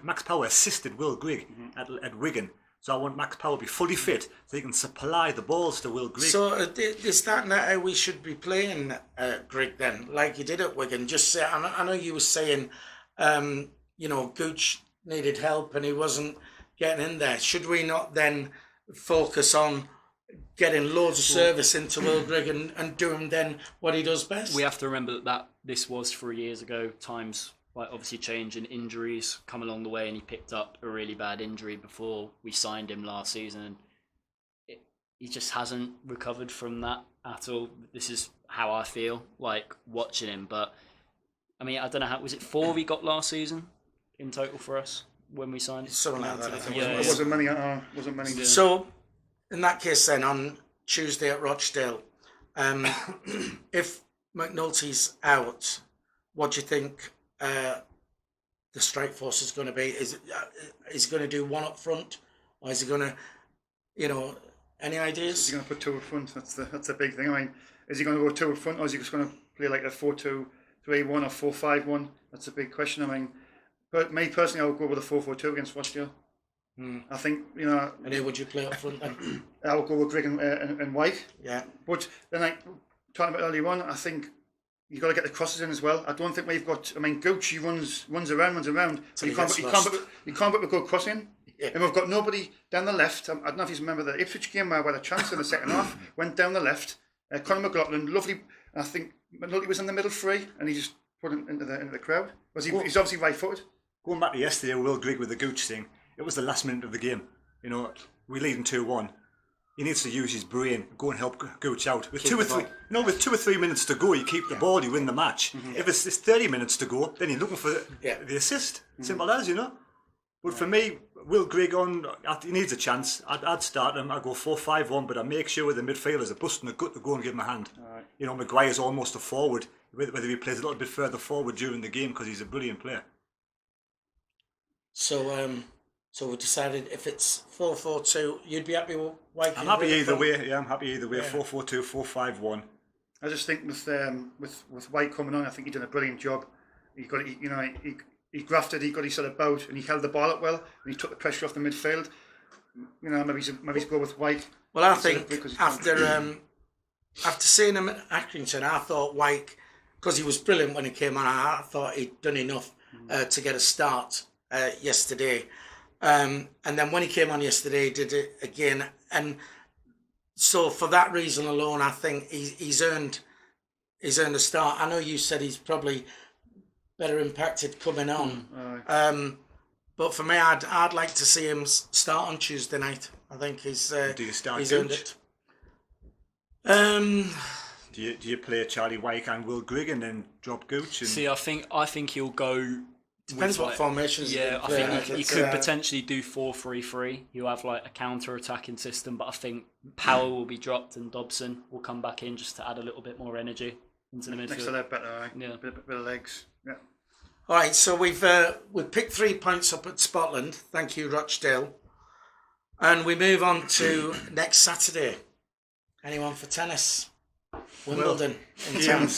Max Power assisted Will Grigg at Wigan? So I want Max Power to be fully fit so he can supply the balls to Will Grigg. So is that not how we should be playing Grigg then, like you did at Wigan? Just say, I know you were saying, Gooch needed help and he wasn't getting in there. Should we not then focus on getting loads of service into Will Grigg and doing then what he does best? We have to remember that this was 3 years ago. Times like obviously change and injuries come along the way, and he picked up a really bad injury before we signed him last season. He just hasn't recovered from that at all. This is how I feel like watching him. But I mean, I don't know how, was it 4 we got last season in total for us when we signed? Something like that, I think. It wasn't many at all. Wasn't many. Yeah. So, in that case, then on Tuesday at Rochdale, if McNulty's out, what do you think the strike force is going to be? Is he going to do one up front, or is he going to, any ideas? Is he going to put 2 up front? That's a big thing. I mean, is he going to go 2 up front, or is he just going to play like a 4-2-3-1 or 4-5-1? That's a big question. I mean, but me personally, I would go with a 4-4-2 against Rochdale. I think, And who would you play up front then? I would go with Grigg and White. Yeah. But then, like talking about earlier on, I think you've got to get the crosses in as well. I don't think we've got. I mean, Gucci runs around, but you can't put a good cross in. Yeah. And we've got nobody down the left. I don't know if you remember the Ipswich game where we had a chance in the second half. Went down the left. Conor McLaughlin, lovely. I think McNulty was in the middle free, and he just put it into the crowd. He's obviously right-footed. Going back to yesterday, Will Grigg with the Gooch thing, it was the last minute of the game. We lead 2-1. He needs to use his brain, go and help Gooch out. With 2 or 3 minutes to go, you keep the ball, you win the match. If it's 30 minutes to go, then you're looking for the assist. Simple as, But for me, Will Grigg he needs a chance. I'd start him. I'd go 4-5-1, but I make sure the midfielders are busting the gut to go and give him a hand. Right. Maguire's almost a forward, whether he plays a little bit further forward during the game because he's a brilliant player. So we decided if it's 4-4-2, you'd be happy with White. I'm happy either way. Yeah, I'm happy either way. 4-4-2, 4-5-1. I just think with White coming on, I think he done a brilliant job. He got he grafted, he got his sort of bout, and he held the ball up well, and he took the pressure off the midfield. Maybe he's go with White. Well, I think after seeing him at Accrington, I thought White, because he was brilliant when he came on, I thought he'd done enough to get a start yesterday. And then when he came on yesterday, he did it again. And so for that reason alone, I think he's earned a start. I know you said he's probably better impacted coming on. But for me, I'd like to see him start on Tuesday night. I think he's earned it. Do you play Charlie Wyke and Will Grigg and then drop Gooch? See, I think he'll go. Depends what formations. Yeah, I think he could potentially do 4-3-3. He'll have like a counter-attacking system, but I think Powell will be dropped and Dobson will come back in just to add a little bit more energy into the midfield. Next to that better, yeah, bit of legs. Yeah. All right, so we've picked 3 points up at Scotland. Thank you, Rochdale. And we move on to next Saturday. Anyone for tennis? Wimbledon in town.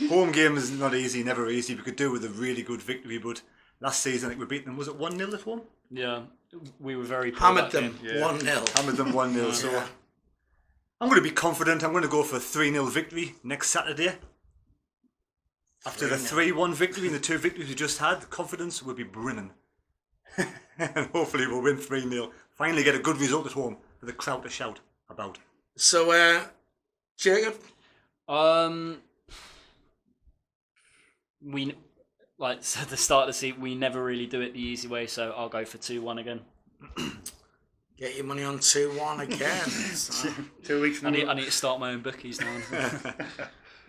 Home game is not easy, never easy. We could do with a really good victory, but last season I think we beat them. Was it 1-0 at home? Yeah, we were very poor. Hammered them 1-0. Hammered them 1-0. So I'm going to be confident. I'm going to go for a 3-0 victory next Saturday. After the 3-1 victory and the 2 victories we just had, the confidence will be brimming. And hopefully we'll win 3-0. Finally get a good result at home for the crowd to shout about. So, Jacob? We, like at the start of the season, we never really do it the easy way, so I'll go for 2-1 again. Get your money on 2-1 again. So. 2 weeks. I need to start my own bookies now.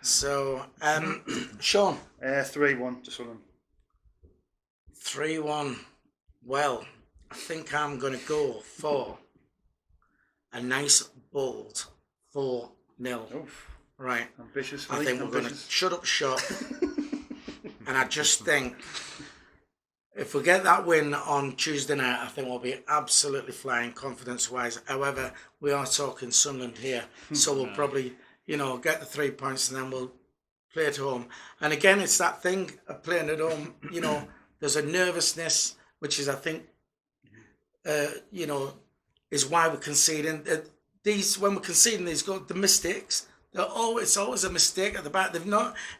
So, Sean? 3-1 to Sunderland. 3-1. Well, I think I'm going to go for a nice, bold 4-0. Oof. Right. Ambitious. I think we're going to shut up shop. And I just think if we get that win on Tuesday night, I think we'll be absolutely flying confidence-wise. However, we are talking Sunderland here. So we'll probably, get the 3 points and then we'll play at home. And again, it's that thing of playing at home. There's a nervousness, which is, I think, is why we're conceding. When we're conceding these goals, the mistakes, it's always a mistake at the back.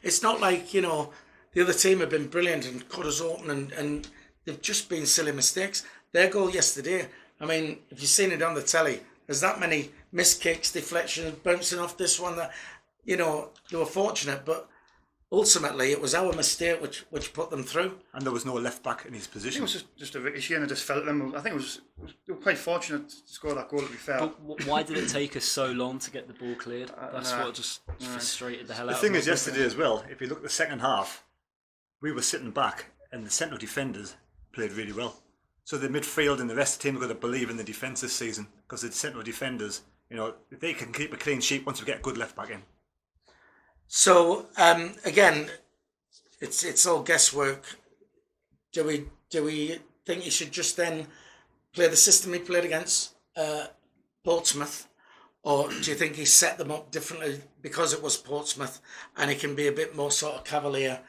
It's not like, the other team have been brilliant and cut us open and they've just been silly mistakes. Their goal yesterday, I mean, if you've seen it on the telly, there's that many missed kicks, deflections, bouncing off this one that, they were fortunate. But ultimately it was our mistake which put them through. And there was no left back in his I think position. it was just a ricochet, and I just felt them. I think they were quite fortunate to score that goal, to be fair. But why did it take us so long to get the ball cleared? That's what just frustrated the hell out The of me. thing is, yesterday as well, if you look at the second half, we were sitting back and the central defenders played really well. So the midfield and the rest of the team have got to believe in the defence this season, because the central defenders, if they can keep a clean sheet once we get a good left back in. So again, it's all guesswork. Do we think he should just then play the system he played against Portsmouth, or do you think he set them up differently because it was Portsmouth and he can be a bit more sort of cavalier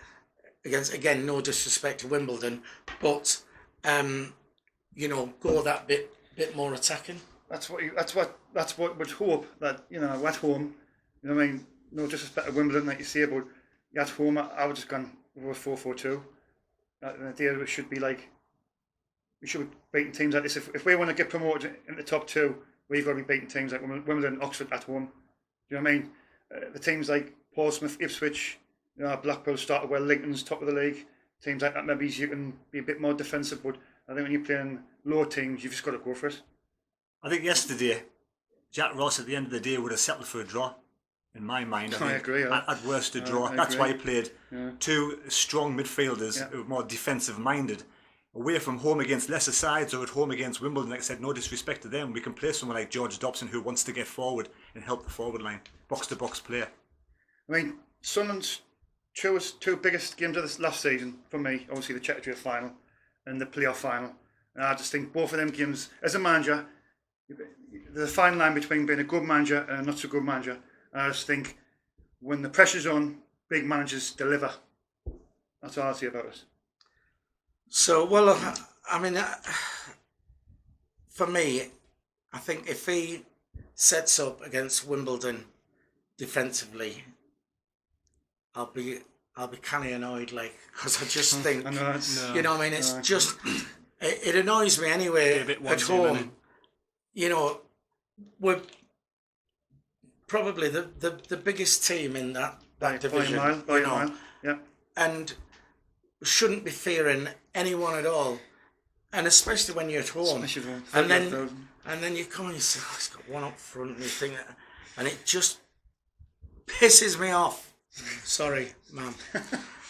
against, again, no disrespect to Wimbledon, but go that bit more attacking? That's what would hope that at home, I mean, no disrespect to Wimbledon, like you say, but at home I would just gone over 4-4-2. The idea should be like, we should be beating teams like this. If we want to get promoted in the top two, we've got to be beating teams like Wimbledon and Oxford at home. Do you know what I mean? The teams like Portsmouth, Ipswich, Blackpool started well, Lincoln's top of the league. Teams like that, maybe you can be a bit more defensive, but I think when you're playing low teams, you've just got to go for it. I think yesterday, Jack Ross at the end of the day would have settled for a draw. In my mind, I agree. At worst, a draw. That's why he played two strong midfielders who were more defensive minded. Away from home against lesser sides or at home against Wimbledon, like I said, no disrespect to them, we can play someone like George Dobson who wants to get forward and help the forward line, box to box player. I mean, Sunderland's two biggest games of this last season for me, obviously the Checkers final and the playoff final. And I just think both of them games, as a manager, there's a fine line between being a good manager and a not so good manager. And I just think when the pressure's on, big managers deliver. That's all I'll say about it. So, well, I mean, for me, I think if he sets up against Wimbledon defensively, I'll be kind of annoyed, like, because I just think, you know what I mean? It's just, it annoys me anyway at home. We're probably the biggest team in that division. By a mile. Yeah. And shouldn't be fearing anyone at all, and especially when you're at home. And then you come and you say, "Oh, he's got one up front," and you think, and it just pisses me off. Sorry, ma'am.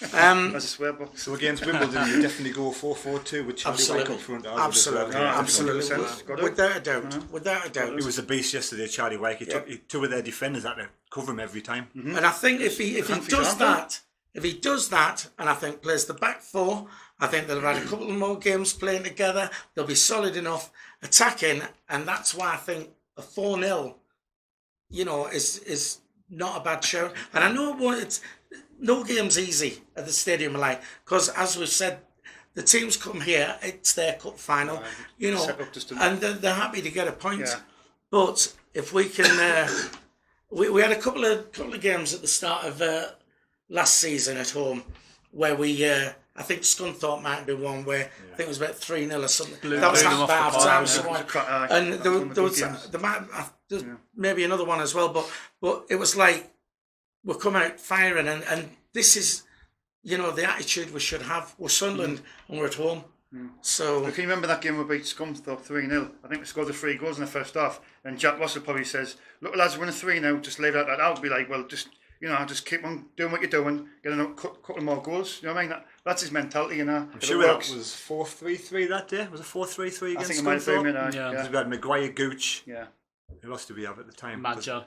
That's a swear box. So against Wimbledon, you definitely go 4-4-2 with Charlie White up front. Absolutely. Without a doubt. Without a doubt. It was a beast yesterday, Charlie White. He took two of their defenders out to cover him every time. Mm-hmm. And I think if he does that, and I think plays the back four, I think they'll have had a couple of more games playing together. They'll be solid enough attacking, and that's why I think a 4-0, is not a bad show. And I know it's no game's easy at the Stadium of Light, because as we've said, the teams come here, it's their cup final, and they're happy to get a point. Yeah. But if we can, we had a couple of games at the start of last season at home where we, I think Scunthorpe might have been one where I think it was about 3-0 or something. That was half time, and there was maybe another one as well. But it was like we're coming out firing, and this is, the attitude we should have. We're Sunderland and we're at home. So can you remember that game we beat Scunthorpe 3-0? I think we scored the 3 goals in the first half, and Jack Russell probably says, "Look, lads, we're in a 3-0. Just leave it at that." I'll be like, "Well, just keep on doing what you're doing, get a couple more goals." You know what I mean? That's his mentality, I'm sure that was 4-3-3 that day. Was it 4-3-3 against Scunthorpe? I think it might have been, yeah. We had Maguire, Gooch. Yeah. Who else did we have at the time? Madger,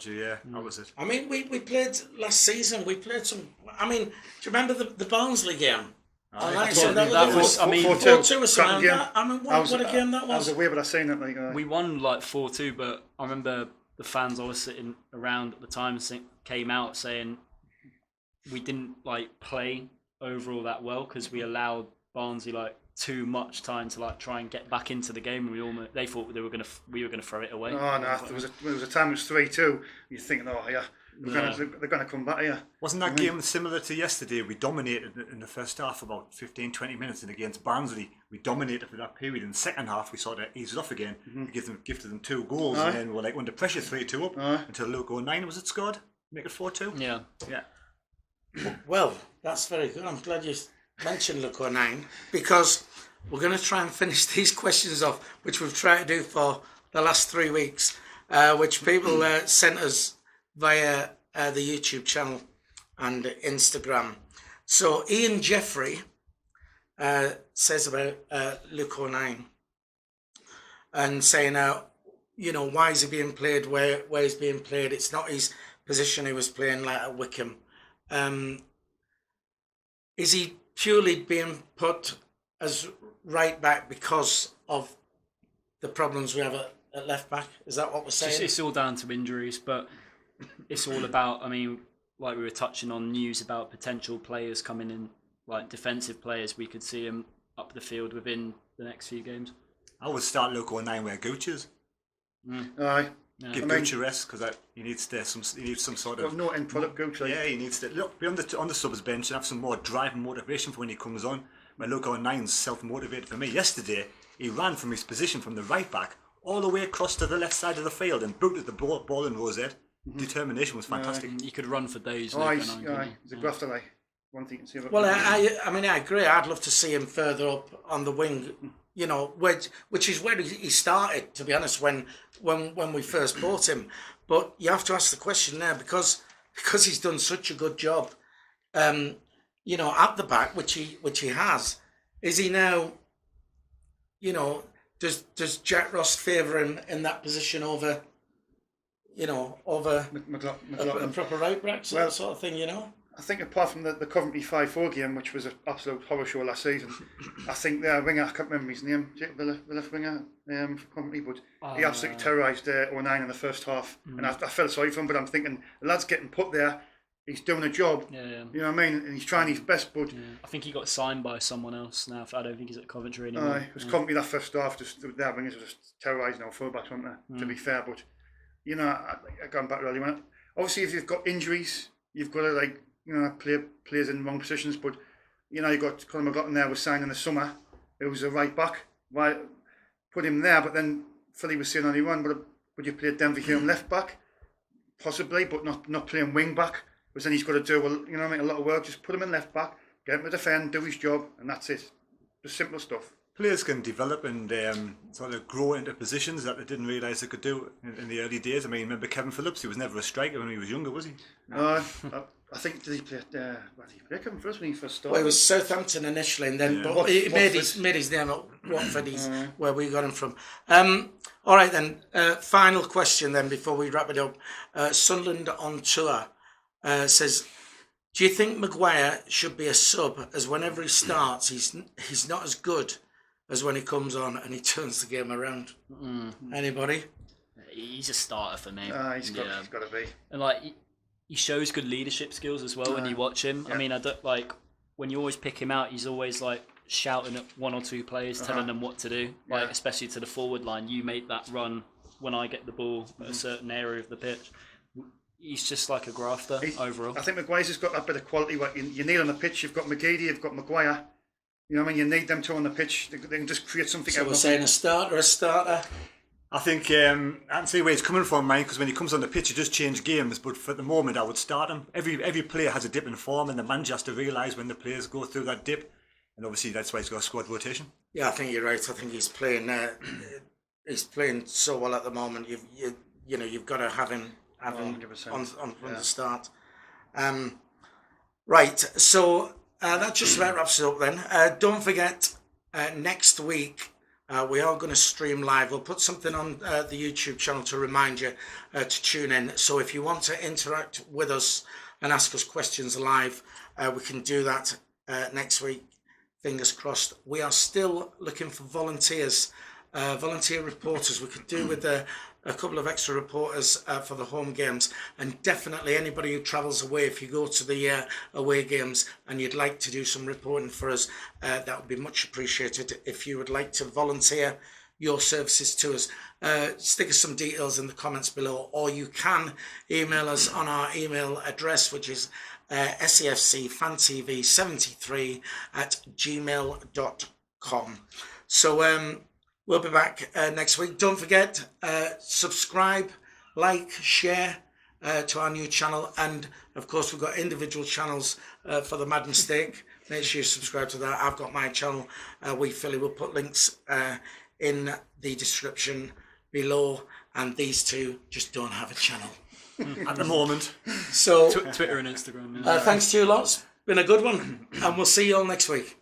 yeah, that was it. I mean, we played last season. We played some. I mean, do you remember the Barnsley game? That was 4-2 or something. I mean, what a game that was. I was aware, but I seen it. We won like 4-2, but I remember the fans I was sitting around at the time came out saying we didn't play overall that well because we allowed Barnsley too much time to try and get back into the game, and they thought we were gonna throw it away. Oh no! There was a time it was 3-2. You're thinking, oh yeah, they're gonna come back here. Wasn't that game similar to yesterday? We dominated in the first half about 15-20 minutes, and against Barnsley we dominated for that period. In the second half we sort of eased off again, gifted them 2 goals, and then we were under pressure 3-2 up until Luke O'Neill was it scored, make it 4-2. Yeah. Well, that's very good. I'm glad you mentioned Look 09 because we're going to try and finish these questions off, which we've tried to do for the last 3 weeks, which people sent us via the YouTube channel and Instagram. So Ian Jeffrey says about Luke 09 and saying, you know, why is he being played where he's being played? It's not his position he was playing like at Wickham. Is he purely being put as right back because of the problems we have at left back? Is that what we're saying? It's all down to injuries, but it's all about, I mean, like we were touching on news about potential players coming in, like defensive players, we could see him up the field within the next few games. I would start Luke 09 where Gooch is. Aye. Yeah. Give Gooch a rest because he needs some sort of. No end product, Gooch. Yeah, he needs to be on the subs bench and have some more drive and motivation for when he comes on. When Luke 09's self-motivated for me. Yesterday, he ran from his position from the right back all the way across to the left side of the field and booted the ball in Rosette. Determination was fantastic. You could run for days. He's a grafter, like. One thing you can say about Well, I mean, I agree. I'd love to see him further up on the wing, you know, which is where he started, to be honest, when we first bought him. But you have to ask the question now because he's done such a good job, you know, at the back, which he has. Is he now, you know, does Jack Ross favour him in that position over, you know, over a proper right back sort of thing, you know? I think apart from the Coventry 5-4 game, which was an absolute horror show last season, I think their winger, I can't remember his name, the left winger for Coventry, but he absolutely terrorised 09 in the first half. And I felt sorry for him, but I'm thinking, the lad's getting put there, he's doing a job, you know what I mean, and he's trying his best, but... Yeah. I think he got signed by someone else now, I don't think he's at Coventry anymore. It was Coventry that first half, just their wingers were just terrorising our fullbacks, weren't they, to be fair, but, you know, I gone back really, obviously if you've got injuries, you've got to, like, you know, players in wrong positions, but you know, you got Colin McLaughlin there was signed in the summer. It was a right back. Why put him there? But then Phillie was saying on one, but would you play Denver Hume left back? Possibly, but not playing wing back. Because then he's got to do, you know, what I mean, a lot of work. Just put him in left back, get him to defend, do his job, and that's it. Just simple stuff. Players can develop and sort of grow into positions that they didn't realise they could do in the early days. I mean, remember Kevin Phillips? He was never a striker when he was younger, was he? No. I think did he play Kevin first when he first started? Well, it was Southampton initially, and then but he made his name at Watford, where we got him from. All right then, final question then before we wrap it up. Sunderland on tour says, do you think Maguire should be a sub, as whenever he starts, he's not as good as when he comes on and he turns the game around? Anybody? He's a starter for me. He's got to be. And like he shows good leadership skills as well when you watch him. I mean, I don't like when you always pick him out. He's always like shouting at one or two players, telling them what to do. Like especially to the forward line, you make that run when I get the ball at a certain area of the pitch. He's just like a grafter overall. I think Maguire's has got that bit of quality. What you need on the pitch, you've got McGeady, you've got Maguire. You know what I mean? You need them two on the pitch. They can just create something. So we're saying a starter. I think I can see where he's coming from, Mike, because when he comes on the pitch, he does change games. But for the moment, I would start him. Every player has a dip in form, and the manager has to realise when the players go through that dip. And obviously, that's why he's got a squad rotation. Yeah, I think you're right. I think he's playing. He's playing so well at the moment. You've got to have him on from the start. Right. So that just about wraps it up then. Don't forget, next week. We are going to stream live. We'll put something on the YouTube channel to remind you to tune in. So if you want to interact with us and ask us questions live, we can do that next week. Fingers crossed. We are still looking for volunteers, volunteer reporters. We could do with a couple of extra reporters for the home games, and definitely anybody who travels away, if you go to the away games and you'd like to do some reporting for us, that would be much appreciated. If you would like to volunteer your services to us, stick us some details in the comments below, or you can email us on our email address, which is SAFC Fan TV 73@gmail.com. So we'll be back next week. Don't forget, subscribe, like, share, to our new channel, and of course we've got individual channels for the Mad Mistake. Make sure you subscribe to that. I've got my channel. We Phillie will put links in the description below, and these two just don't have a channel at the moment. So Twitter and Instagram. thanks to you lots. Been a good one, and we'll see you all next week.